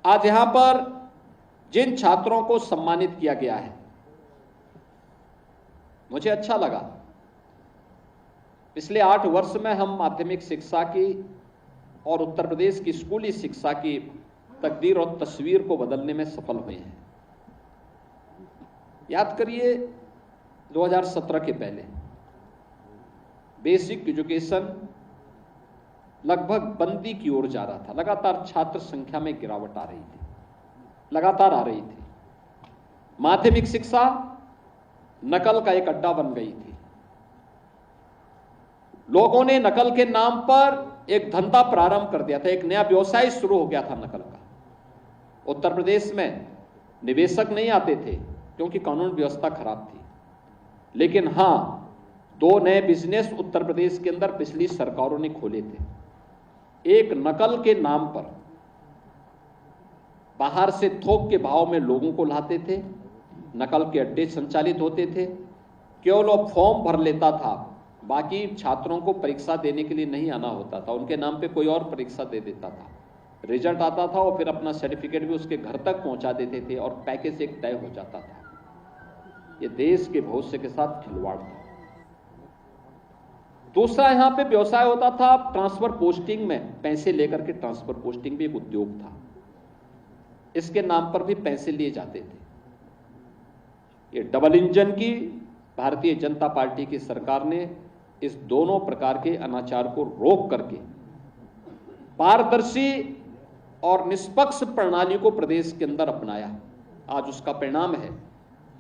आज यहां पर जिन छात्रों को सम्मानित किया गया है, मुझे अच्छा लगा। पिछले 8 वर्ष में हम माध्यमिक शिक्षा की और उत्तर प्रदेश की स्कूली शिक्षा की तकदीर और तस्वीर को बदलने में सफल हुए हैं। याद करिए 2017 के पहले बेसिक एजुकेशन लगभग बंदी की ओर जा रहा था। लगातार छात्र संख्या में गिरावट आ रही थी, लगातार आ रही थी। माध्यमिक शिक्षा नकल का एक अड्डा बन गई थी। लोगों ने नकल के नाम पर एक धंधा प्रारंभ कर दिया था, एक नया व्यवसाय शुरू हो गया था नकल का। उत्तर प्रदेश में निवेशक नहीं आते थे क्योंकि कानून व्यवस्था खराब थी, लेकिन हां 2 नए बिजनेस उत्तर प्रदेश के अंदर पिछली सरकारों ने खोले थे। एक नकल के नाम पर बाहर से थोक के भाव में लोगों को लाते थे, नकल के अड्डे संचालित होते थे। केवल वो फॉर्म भर लेता था, बाकी छात्रों को परीक्षा देने के लिए नहीं आना होता था, उनके नाम पे कोई और परीक्षा दे देता था। रिजल्ट आता था और फिर अपना सर्टिफिकेट भी उसके घर तक पहुंचा देते थे और पैकेज एक तय हो जाता था। ये देश के भविष्य के साथ खिलवाड़ था। दूसरा यहां पे व्यवसाय होता था ट्रांसफर पोस्टिंग में, पैसे लेकर के ट्रांसफर पोस्टिंग भी एक उद्योग था। इसके नाम पर भी पैसे लिए जाते थे। ये डबल इंजन की भारतीय जनता पार्टी की सरकार ने इस दोनों प्रकार के अनाचार को रोक करके पारदर्शी और निष्पक्ष प्रणाली को प्रदेश के अंदर अपनाया। आज उसका परिणाम है।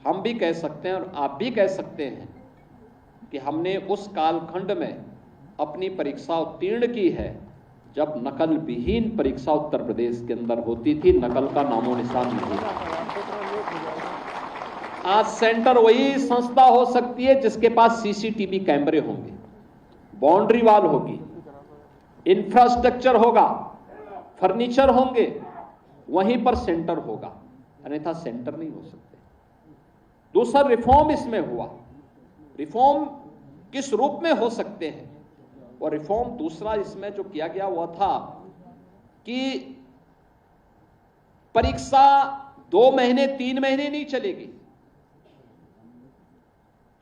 हम भी कह सकते हैं और आप भी कह सकते हैं कि हमने उस कालखंड में अपनी परीक्षा उत्तीर्ण की है जब नकल विहीन परीक्षा उत्तर प्रदेश के अंदर होती थी, नकल का नामो निशान नहीं था। आज सेंटर वही संस्था हो सकती है जिसके पास सीसीटीवी कैमरे होंगे, बाउंड्री वॉल होगी, इंफ्रास्ट्रक्चर होगा, फर्नीचर होंगे, वहीं पर सेंटर होगा, अन्यथा सेंटर नहीं हो सकते। दूसरा रिफॉर्म इसमें हुआ। रिफॉर्म किस रूप में हो सकते हैं? और रिफॉर्म दूसरा इसमें जो किया गया वह था कि परीक्षा 2 महीने 3 महीने नहीं चलेगी।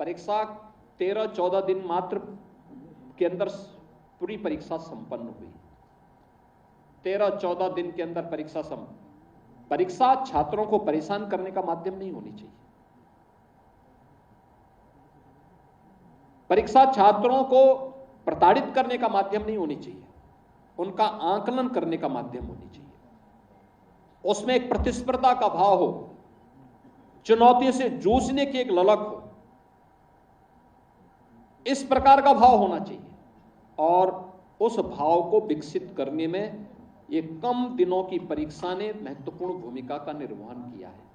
परीक्षा 13-14 दिन मात्र के अंदर पूरी परीक्षा संपन्न हुई। 13-14 दिन के अंदर परीक्षा छात्रों को परेशान करने का माध्यम नहीं होनी चाहिए। परीक्षा छात्रों को प्रताड़ित करने का माध्यम नहीं होनी चाहिए, उनका आकलन करने का माध्यम होनी चाहिए। उसमें एक प्रतिस्पर्धा का भाव हो, चुनौती से जूझने की एक ललक हो, इस प्रकार का भाव होना चाहिए। और उस भाव को विकसित करने में ये कम दिनों की परीक्षा ने महत्वपूर्ण भूमिका का निर्वहन किया है।